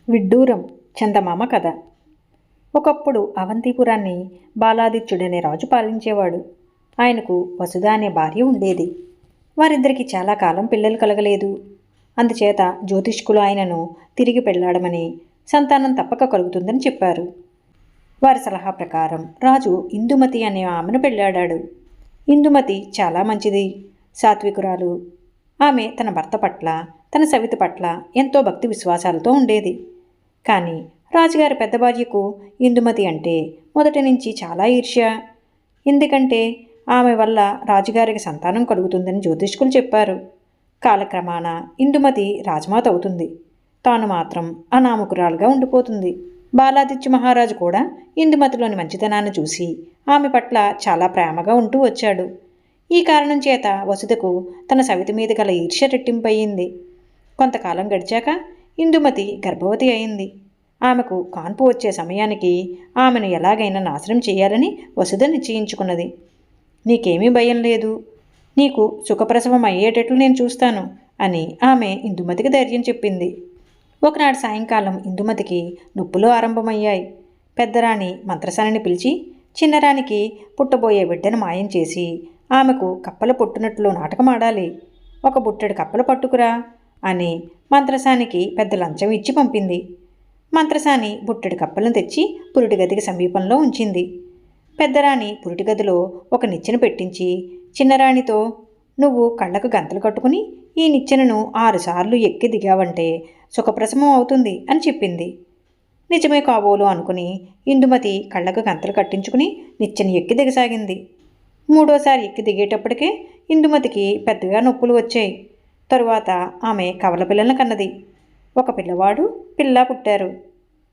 విడ్డూరం చందమామ కథ. ఒకప్పుడు అవంతిపురాన్ని బాలాదిత్యుడనే రాజు పాలించేవాడు. ఆయనకు వసుధ అనే భార్య ఉండేది. వారిద్దరికి చాలా కాలం పిల్లలు కలగలేదు. అందుచేత జ్యోతిష్కులు ఆయనను తిరిగి పెళ్లాడమని, సంతానం తప్పక కలుగుతుందని చెప్పారు. వారి సలహా ప్రకారం రాజు ఇందుమతి అనే ఆమెను పెళ్లాడాడు. ఇందుమతి చాలా మంచిది, సాత్వికురాలు. ఆమె తన భర్త పట్ల, తన సవితి పట్ల ఎంతో భక్తి విశ్వాసాలతో ఉండేది. కానీ రాజుగారి పెద్ద భార్యకు ఇందుమతి అంటే మొదటి నుంచి చాలా ఈర్ష్య. ఎందుకంటే ఆమె వల్ల రాజుగారికి సంతానం కలుగుతుందని జ్యోతిష్కులు చెప్పారు. కాలక్రమాన ఇందుమతి రాజమాత అవుతుంది, తాను మాత్రం అనామకురాలుగా ఉండిపోతుంది. బాలాదిత్య మహారాజు కూడా ఇందుమతిలోని మంచితనాన్ని చూసి ఆమె పట్ల చాలా ప్రేమగా ఉంటూ వచ్చాడు. ఈ కారణం చేత వసుధకు తన సవితి మీద గల ఈర్ష్య రెట్టింపయింది. కొంతకాలం గడిచాక ఇందుమతి గర్భవతి అయింది. ఆమెకు కాన్పు వచ్చే సమయానికి ఆమెను ఎలాగైనా నాశనం చేయాలని వసుధ నిశ్చయించుకున్నది. నీకేమీ భయం లేదు, నీకు సుఖప్రసవం అయ్యేటట్లు నేను చూస్తాను అని ఆమె ఇందుమతికి ధైర్యం చెప్పింది. ఒకనాడు సాయంకాలం ఇందుమతికి నొప్పులు ఆరంభమయ్యాయి. పెద్దరాణి మంత్రసానిని పిలిచి చిన్నరానికి పుట్టబోయే బిడ్డను మాయం చేసి ఆమెకు కప్పలు పుట్టినట్లు నాటకమాడాలి, ఒక బుట్టెడు కప్పలు పట్టుకురా అని మంత్రసానికి పెద్ద లంచం ఇచ్చి పంపింది. మంత్రసాని బుట్టెడు కప్పలను తెచ్చి పురిటిగదికి సమీపంలో ఉంచింది. పెద్దరాణి పురిటిగదిలో ఒక నిచ్చెన పెట్టించి చిన్నరాణితో, నువ్వు కళ్ళకు గంతలు కట్టుకుని ఈ నిచ్చెనను 6 సార్లు ఎక్కి దిగావంటే సుఖప్రసవం అవుతుంది అని చెప్పింది. నిజమే కాబోలు అనుకుని ఇందుమతి కళ్ళకు గంతలు కట్టించుకుని నిచ్చెన ఎక్కి దిగసాగింది. 3వసారి ఎక్కి దిగేటప్పటికే ఇందుమతికి పెద్దగా నొప్పులు వచ్చాయి. తరువాత ఆమె కవల పిల్లలను కన్నది. ఒక పిల్లవాడు, పిల్ల పుట్టారు.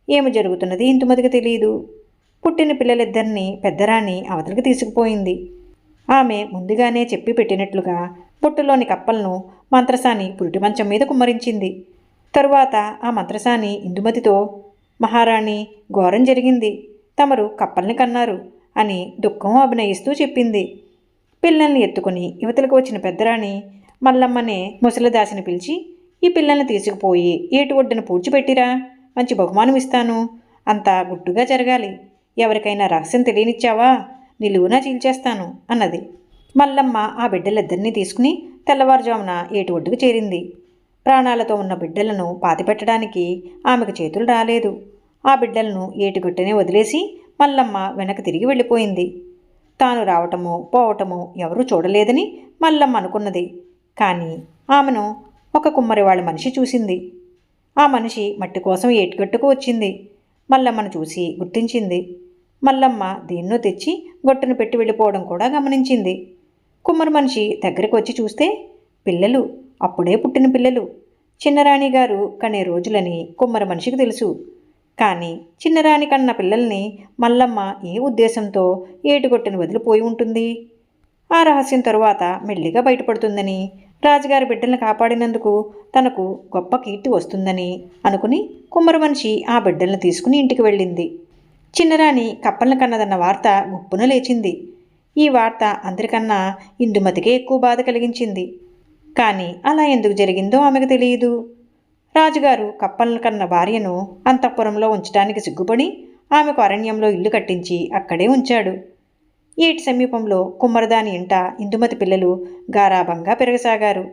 ఏమి జరుగుతున్నది ఇందుమతికి తెలియదు. పుట్టిన పిల్లలిద్దరినీ పెద్దరాణి అవతలికి తీసుకుపోయింది. ఆమె ముందుగానే చెప్పి పెట్టినట్లుగా బుట్టలోని కప్పలను మంత్రసాని పురిటి మంచం మీద కుమ్మరించింది. తరువాత ఆ మంత్రసాని ఇందుమతితో, మహారాణి, ఘోరం జరిగింది, తమరు కప్పల్ని కన్నారు అని దుఃఖం అభినయిస్తూ చెప్పింది. పిల్లల్ని ఎత్తుకుని యువతలకు వచ్చిన పెద్దరాణి మల్లమ్మనే ముసలిదాసిని పిలిచి, ఈ పిల్లల్ని తీసుకుపోయి ఏటి ఒడ్డున పూడ్చిపెట్టిరా, మంచి బహుమానం ఇస్తాను, అంతా గుట్టుగా జరగాలి, ఎవరికైనా రహస్యం తెలియనిచ్చావా నిలువునా చీల్చేస్తాను అన్నది. మల్లమ్మ ఆ బిడ్డలిద్దరినీ తీసుకుని తెల్లవారుజామున ఏటి ఒడ్డుకు చేరింది. ప్రాణాలతో ఉన్న బిడ్డలను పాతిపెట్టడానికి ఆమెకు చేతులు రాలేదు. ఆ బిడ్డలను ఏటిగొట్టనే వదిలేసి మల్లమ్మ వెనక్కి తిరిగి వెళ్ళిపోయింది. తాను రావటమో పోవటమో ఎవరూ చూడలేదని మల్లమ్మ అనుకున్నది. కానీ ఆమెను ఒక కుమ్మరివాళ్ళ మనిషి చూసింది. ఆ మనిషి మట్టి కోసం ఏటిగట్టుకు వచ్చింది. మల్లమ్మను చూసి గుర్తించింది. మల్లమ్మ దేన్నో తెచ్చి గొట్టును పెట్టి వెళ్ళిపోవడం కూడా గమనించింది. కుమ్మరి మనిషి దగ్గరికి వచ్చి చూస్తే పిల్లలు, అప్పుడే పుట్టిన పిల్లలు. చిన్నరాణి గారు కనే రోజులని కుమ్మరి మనిషికి తెలుసు. కానీ చిన్నరాణి కన్న పిల్లల్ని మల్లమ్మ ఏ ఉద్దేశంతో ఏటిగొట్టును వదిలిపోయి ఉంటుంది? ఆ రహస్యం తరువాత మెల్లిగా బయటపడుతుందని, రాజుగారి బిడ్డల్ని కాపాడినందుకు తనకు గొప్ప కీర్తి వస్తుందని అనుకుని కుమ్మరి మనిషి ఆ బిడ్డల్ని తీసుకుని ఇంటికి వెళ్ళింది. చిన్నరాణి కప్పల్ని కన్నదన్న వార్త గుప్పున లేచింది. ఈ వార్త అందరికన్నా ఇందుమతికే ఎక్కువ బాధ కలిగించింది. కానీ అలా ఎందుకు జరిగిందో ఆమెకు తెలియదు. రాజుగారు కప్పలను కన్న భార్యను అంతఃపురంలో ఉంచడానికి సిగ్గుపడి ఆమెకు అరణ్యంలో ఇల్లు కట్టించి అక్కడే ఉంచాడు. ఏటి సమీపంలో కుమ్మరదాని ఇంట ఇందుమతి పిల్లలు గారాభంగా పెరగసాగారు.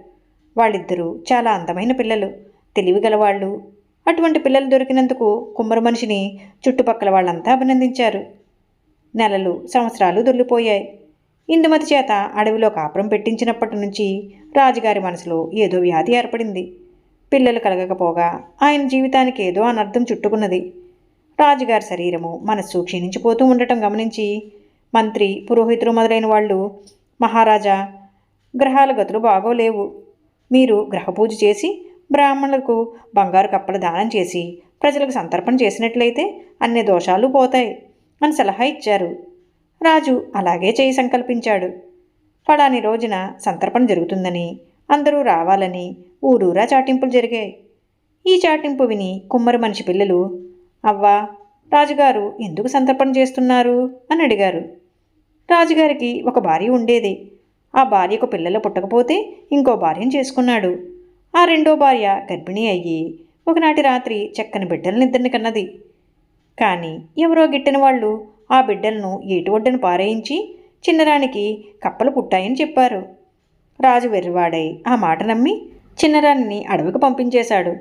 వాళ్ళిద్దరూ చాలా అందమైన పిల్లలు, తెలివిగలవాళ్ళు. అటువంటి పిల్లలు దొరికినందుకు కుమ్మరి మనిషిని చుట్టుపక్కల వాళ్ళంతా అభినందించారు. నెలలు, సంవత్సరాలు దొల్లిపోయాయి. ఇందుమతి చేత అడవిలో కాపురం పెట్టించినప్పటి నుంచి రాజుగారి మనసులో ఏదో వ్యాధి ఏర్పడింది. పిల్లలు కలగకపోగా ఆయన జీవితానికి ఏదో అనర్థం చుట్టుకున్నది. రాజుగారి శరీరము, మనస్సు క్షీణించిపోతూ ఉండటం గమనించి మంత్రి, పురోహితులు మొదలైన వాళ్ళు, మహారాజా, గ్రహాల గతులు బాగోలేవు, మీరు గ్రహపూజ చేసి బ్రాహ్మణులకు బంగారు కప్పలు దానం చేసి ప్రజలకు సంతర్పణ చేసినట్లయితే అన్ని దోషాలు పోతాయి అని సలహా ఇచ్చారు. రాజు అలాగే చేయి సంకల్పించాడు. ఫలాని రోజున సంతర్పణ జరుగుతుందని, అందరూ రావాలని ఊరూరా చాటింపులు జరిగాయి. ఈ చాటింపు విని కుమ్మరి మనిషి పిల్లలు, అవ్వా, రాజుగారు ఎందుకు సంతర్పణ చేస్తున్నారు అని అడిగారు. రాజుగారికి ఒక భార్య ఉండేది. ఆ భార్యకు పిల్లలు పుట్టకపోతే ఇంకో భార్యను చేసుకున్నాడు. ఆ రెండో భార్య గర్భిణీ అయ్యి ఒకనాటి రాత్రి చక్కని బిడ్డలనిద్దరిని కన్నది. కానీ ఎవరో గిట్టిన వాళ్ళు ఆ బిడ్డలను ఏటి ఒడ్డున పారేయించి చిన్నరానికి కప్పలు పుట్టాయని చెప్పారు. రాజు వెర్రివాడై ఆ మాట నమ్మి చిన్నరాణిని అడవికి పంపించేశాడు.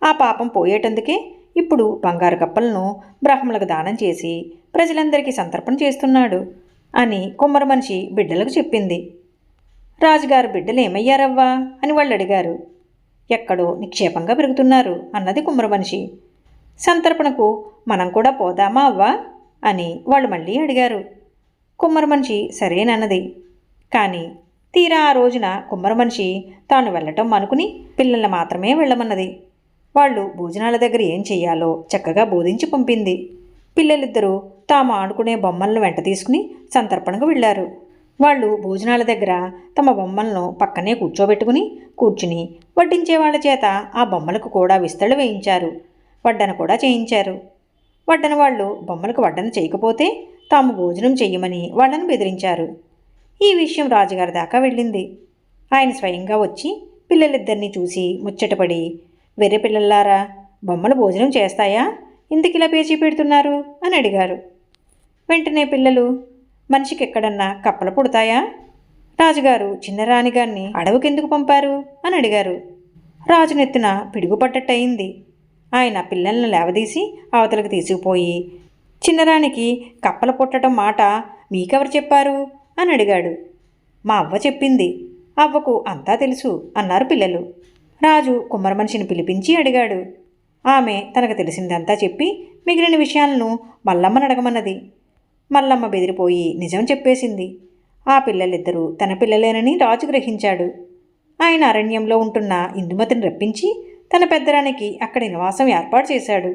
ఆ పాపం పోయేటందుకే ఇప్పుడు బంగారు కప్పలను బ్రాహ్మణులకు దానం చేసి ప్రజలందరికీ సంతర్పణ చేస్తున్నాడు అని కుమ్మరి మనిషి బిడ్డలకు చెప్పింది. రాజుగారు బిడ్డలు ఏమయ్యారవ్వా అని వాళ్ళు అడిగారు. ఎక్కడో నిక్షేపంగా పెరుగుతున్నారు అన్నది కుమ్మరి మనిషి. సంతర్పణకు మనం కూడా పోదామా అవ్వా అని వాళ్ళు మళ్ళీ అడిగారు. కుమ్మరి మనిషి సరేనన్నది. కానీ తీరా ఆ రోజున కుమ్మరి మనిషి తాను వెళ్ళటం అనుకుని పిల్లల్ని మాత్రమే వెళ్ళమన్నది. వాళ్ళు భోజనాల దగ్గర ఏం చెయ్యాలో చక్కగా బోధించి పంపింది. పిల్లలిద్దరూ తాము ఆడుకునే బొమ్మలను వెంట తీసుకుని సంతర్పణకు వెళ్ళారు. వాళ్ళు భోజనాల దగ్గర తమ బొమ్మలను పక్కనే కూర్చుని వడ్డించే వాళ్ళ చేత ఆ బొమ్మలకు కూడా విస్తళ్ళు వేయించారు. వడ్డన కూడా చేయించారు. వడ్డన వాళ్ళు బొమ్మలకు వడ్డన చేయకపోతే తాము భోజనం చెయ్యమని వాళ్ళని బెదిరించారు. ఈ విషయం రాజుగారి దాకా వెళ్ళింది. ఆయన స్వయంగా వచ్చి పిల్లలిద్దరినీ చూసి ముచ్చటపడి, వెర్రి పిల్లల్లారా, బొమ్మలు భోజనం చేస్తాయా, ఇందుకిలా పేచీ పెడుతున్నారు అని అడిగారు. వెంటనే పిల్లలు, మనిషికి ఎక్కడన్నా కప్పలు పుడతాయా, రాజుగారు చిన్నరాణిగారిని అడవికెందుకు పంపారు అని అడిగారు. రాజునెత్తిన పిడుగుపడ్డట్టయింది. ఆయన పిల్లలను లేవదీసి అవతలకు తీసుకుపోయి, చిన్నరానికి కప్పలు పుట్టడం మాట మీకెవరు చెప్పారు అని అడిగాడు. మా అవ్వ చెప్పింది, అవ్వకు అంతా తెలుసు అన్నారు పిల్లలు. రాజు కుమ్మరి మనిషిని పిలిపించి అడిగాడు. ఆమె తనకు తెలిసిందంతా చెప్పి మిగిలిన విషయాలను మల్లమ్మను అడగమన్నది. మల్లమ్మ బెదిరిపోయి నిజం చెప్పేసింది. ఆ పిల్లలిద్దరూ తన పిల్లలేనని రాజు గ్రహించాడు. ఆయన అరణ్యంలో ఉంటున్న ఇందుమతిని రప్పించి తన పెద్దరానికి అక్కడి నివాసం ఏర్పాటు చేశాడు.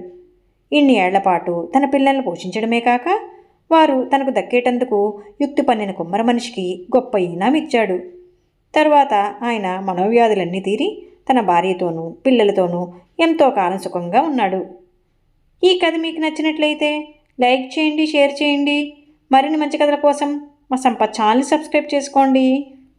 ఇన్ని ఏళ్లపాటు తన పిల్లలను పోషించడమే కాక వారు తనకు దక్కేటందుకు యుక్తి పన్నిన కుమ్మరి మనిషికి గొప్ప ఇనాం ఇచ్చాడు. తరువాత ఆయన మనోవ్యాధులన్నీ తీరి తన భార్యతోనూ పిల్లలతోనూ ఎంతో కాలం సుఖంగా ఉన్నాడు. ఈ కథ మీకు నచ్చినట్లయితే లైక్ చేయండి, షేర్ చేయండి. మరిన్ని మంచి కథల కోసం మా సంపత్ ఛానల్ని సబ్స్క్రైబ్ చేసుకోండి.